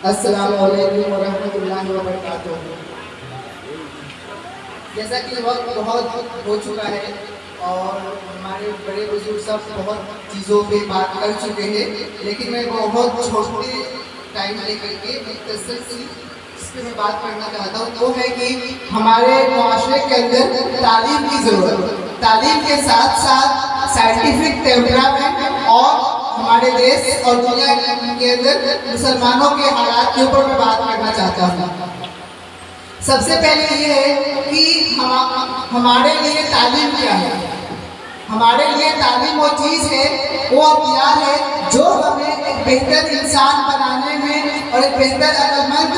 अस्सलामुअलैकुम वरहमतुल्लाहि वबरकातुहू। जैसा कि वक्त बहुत हो चुका है और हमारे बड़े बुजुर्ग सब बहुत चीज़ों पे बात कर चुके हैं, लेकिन मैं बहुत छोटे टाइम लेकर के मुख्तसर सी इस पर मैं बात करना चाहता हूँ। वो है कि हमारे माशरे के अंदर तालीम की ज़रूरत, तालीम के साथ साथ साइंटिफिक टेम्परामेंट और हमारे देश और दुनिया के अंदर मुसलमानों के हालात के ऊपर मैं बात करना चाहता हूँ। सबसे पहले ये है कि हमारे लिए तालीम क्या है। हमारे लिए तालीम वो चीज़ है, वो अख्तियार है जो हमें एक बेहतर इंसान बनाने में और एक बेहतर अक्लमंद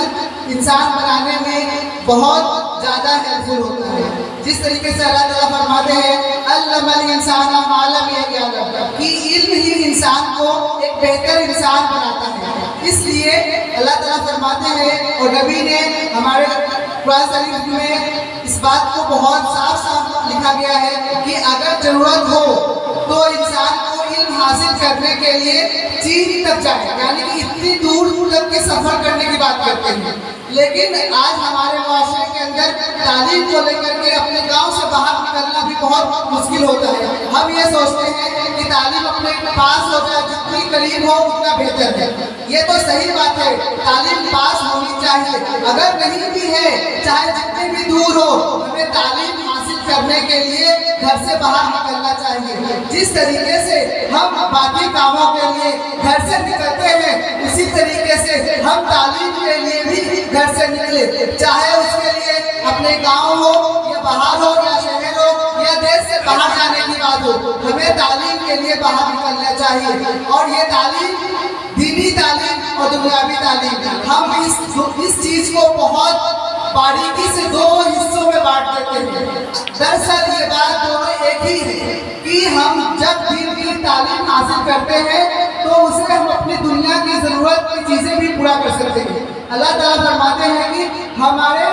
इंसान बनाने में बहुत ज़्यादा हेल्पफुल होता है। जिस तरीके से अल्लाह ताला फरमाते हैं अल्लमल इंसान मा लम यअलम, कि इल्म ही इंसान को एक बेहतर इंसान बनाता है। इसलिए अल्लाह ताला फरमाते हैं और नबी ने हमारे कुरान शरीफ में इस बात को बहुत साफ साफ लिखा गया है कि अगर जरूरत हो तो इंसान को इल्म हासिल करने के लिए चीन तक जाए, यानी कि इतनी दूर तक के सफर करने की बात करते हैं। लेकिन आज हमारे माशरे के अंदर तालीम को लेकर के अपने गांव से बाहर निकलना भी बहुत मुश्किल होता है। हम ये सोचते हैं कि तालीम अपने पास हो जाए, जितनी करीब हो उतना बेहतर है। ये तो सही बात है, तालीम पास होनी चाहिए, अगर नहीं भी है चाहे जितनी भी दूर हो, हमें तालीम हासिल करने के लिए घर से बाहर निकलना चाहिए। जिस तरीके से हम बाकी कामों के लिए घर से निकलते हैं, उसी तरीके से हम तालीम के लिए भी घर से निकले, चाहे उसके लिए अपने गांव हो या बाहर हो या शहर हो या देश से बाहर जाने की बात हो, हमें तालीम के लिए बाहर निकलना चाहिए। और ये तालीम दीनी तालीम और दुनियावी तालीम, हम इस चीज को बहुत बारीकी से दो हिस्सों में बांट देते हैं। दरअसल ये बात दोनों एक ही है कि हम जब दीन की तालीम हासिल करते हैं तो उससे हम अपनी दुनिया की ज़रूरत की चीज़ें भी पूरा कर सकते हैं। अल्लाह ताला फरमाते हैं कि हमारे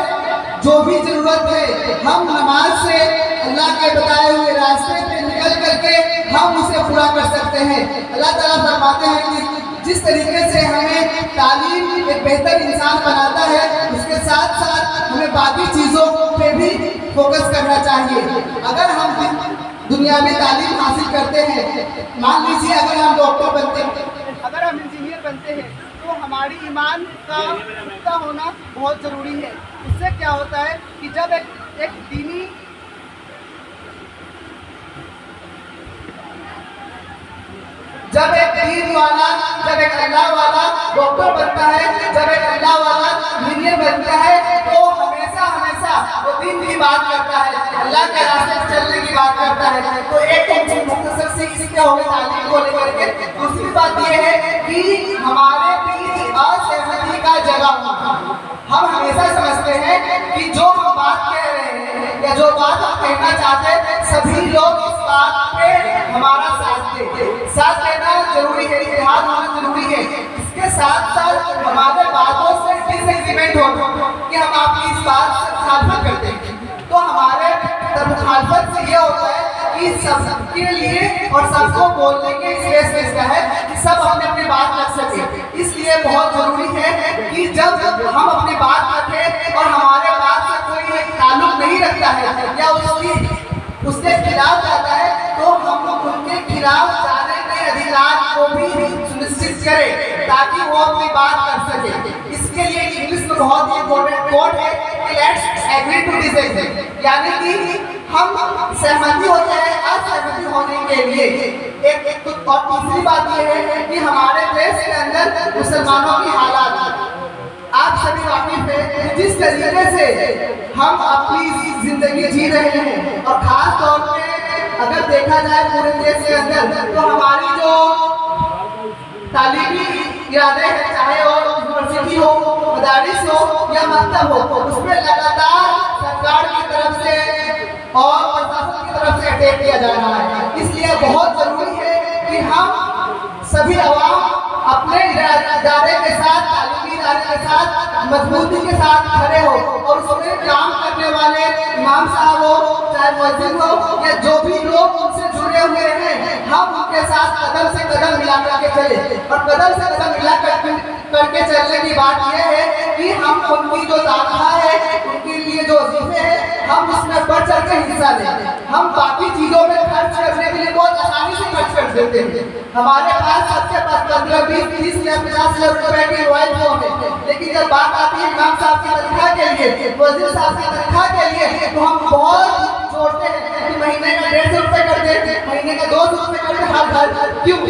जो भी ज़रूरत है हम नमाज से अल्लाह के बताए हुए रास्ते पे निकल करके हम उसे पूरा कर सकते हैं। अल्लाह ताला फरमाते हैं कि जिस तरीके से हमें तालीम एक बेहतर इंसान बनाता है, उसके साथ साथ हमें बाकी चीज़ों पे भी फोकस करना चाहिए। अगर हम दुनियावी तालीम हासिल करते हैं, मान लीजिए अगर हम डॉक्टर बनते हैं, अगर हम इंजीनियर बनते हैं, तो हमारी ईमान का पुख्ता होना बहुत ज़रूरी है। उससे क्या होता है कि जब एक दीनी जब एक दीन वाला, जब एक अल्लाह वाला डॉक्टर बनता है, जब एक अल्लाह वाला इंजीनियर बनता है, तो हमेशा हमेशा वो दीन की बात करता है, अल्लाह के रास्ते पर चलने की बात करता है। तो एक मुख्तसर से इसलिए हो गई तालीम को लेकर के। दूसरी बात ये है कि हमारे बीच असहमति का जगह होना। हम हमेशा समझते हैं कि जो हम बात कह रहे हैं या जो बात हम कहना चाहते हैं, सभी लोग इस बात पे हमारा साथ दें। साथ देना जरूरी है, इत्तेहाद होना जरूरी है। इसके साथ साथ हमारे बातों से डिसएग्रीमेंट हो कि हम आपकी इस बात से मुखालफत करते हैं, तो हमारे मुखालफत से ये होता है कि सबके लिए और सबको बोलने के स्पेस मिलता है कि सब अपने अपनी बात रख सके। इसलिए बहुत जरूरी है कि जब हम अपनी बात रखें और हमारे बात से कोई ताल्लुक नहीं रखता है या उसके खिलाफ जाता है, तो हम लोग उनके खिलाफ जाने के अधिकार को भी सुनिश्चित करें ताकि वो अपनी बात कर सके। इसके लिए इंग्लिश में बहुत ही इम्पोर्टेंट कोड है कि लेट्स एग्री टू डिसएग्री, यानी कि हम सहमति होते हैं असहमति होने के लिए। एक और तीसरी बात ये है कि हमारे देश के अंदर मुसलमानों की हालात आप सभी वाकिफ हैं, जिस तरीके से हम अपनी जिंदगी जी रहे हैं, और खास तौर पे अगर देखा जाए पूरे देश के अंदर, तो हमारी जो तालीमी इरादे हैं, चाहे वो यूनिवर्सिटी हो, मदारिस हो या मकतब हो, उसमें लगातार सरकार की तरफ से और प्रशासन की तरफ से अटैक किया जा रहा है। इसलिए बहुत जरूरी है कि हम सभी अवाम अपने इदारे के साथ, तालीमी इदारे के साथ मजबूती के साथ खड़े हो और उसमें काम करने वाले इमाम साहब हो, चाहे मुअज्जिन हो या जो भी लोग उनसे जुड़े हुए हैं, हम उनके साथ कदम से कदम मिला करके चले। और कदम से कदम मिला करके चलने की बात यह है कि हम उनकी जो तनख्वाह है, उनके लिए जो वजीफे हैं, हम उसमें बढ़ चढ़ के हिस्सा लें। हम बाकी चीजों में खर्च करने के लिए बहुत आसानी से खर्च कर देते हैं। हमारे पास सबके पास 15, 20, 30 या 50 लाख रुपए की मोबाइल फोन है, लेकिन जब बात आती है इमाम साहब की तनख्वाह के लिए, वजीर साहब की तनख्वाह के लिए, तो हम बहुत जोड़ते हैं कि महीने का 150 रुपए कर दे, महीने का 200 रुपए कर दे हर घर। क्यों?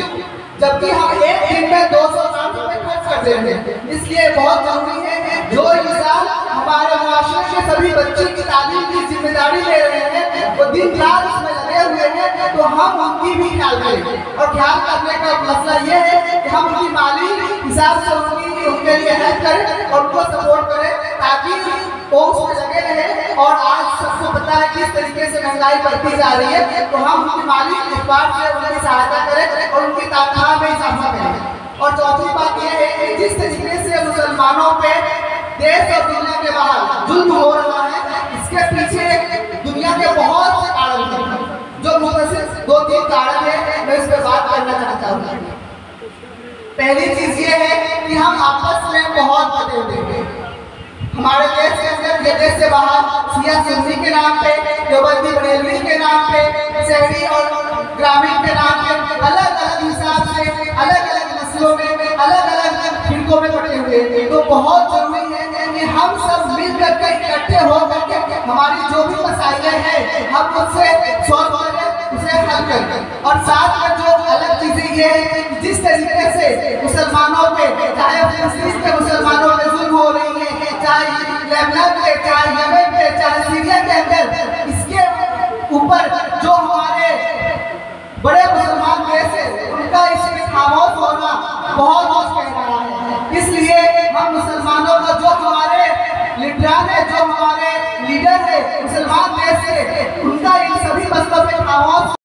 जबकि हम एक दिन में 200 रुपए खर्च कर देते हैं। इसलिए बहुत जरूरी है जो इंसान हमारे मुआशरे के सभी बच्चों की तालीम की जिम्मेदारी ले रहे हैं, वो दिन रात इसमें लगे हुए हैं, तो हम उनकी भी ख्याल करें। और ख्याल करने का मसला ये है कि हम उनकी माली हिसाब से उनके लिए हेल्प करें और उनको सपोर्ट करें, ताकि वो उसमें लगे रहे। और आज सबको पता है किस तरीके से महंगाई बढ़ती जा रही है, तो हम उनकी माली एतबार से उनकी सहायता करें और उनकी तनख्वाह में इजाफा करें। और चौथी बात यह है कि जिस तरीके से मुसलमानों पे देश और दुनिया के बाहर जुल्म हो रहा है, इसके पीछे दुनिया के बहुत से कारण हैं, जो मुझसे 2-3 कारण है, मैं इस पर बात करना चाहता हूँ। पहली चीज ये है कि हम आपस में बहुत बटे हुए हैं। हमारे देश के अंदर या देश से बाहर शिया सुन्नी के नाम पे, देवबंदी बरेलवी के नाम पे, शहरी और ग्रामीण के नाम पे अलग अलग हिसाब से अलग अलग नस्लों में अलग अलग फिरकों में बटे हुए हैं। तो बहुत जरूरी है कि हम सब मिल करके इकट्ठे हो करके हमारी जो भी मसाइलें हैं हम उससे सॉल्व करें, उसे हल करें। और साथ में जो अलग चीजें ये है कि जिस तरीके से मुसलमानों पे, चाहे फिलिस्तीन के मुसलमानों पे जुल्म हो रही है, चाहे लेबनान पे, चाहे यमन पे, चाहे सीरिया के अंदर, इसके ऊपर जो हमारे बड़े मुसलमान देश है उनका इसमें खामोश होना बहुत कुछ कह रहा है। इसलिए हम मुसलमानों का जो हमारे लीडर है, जो हमारे लीडर है मुसलमान देश से, उनका इन सभी मसलों पे खामोश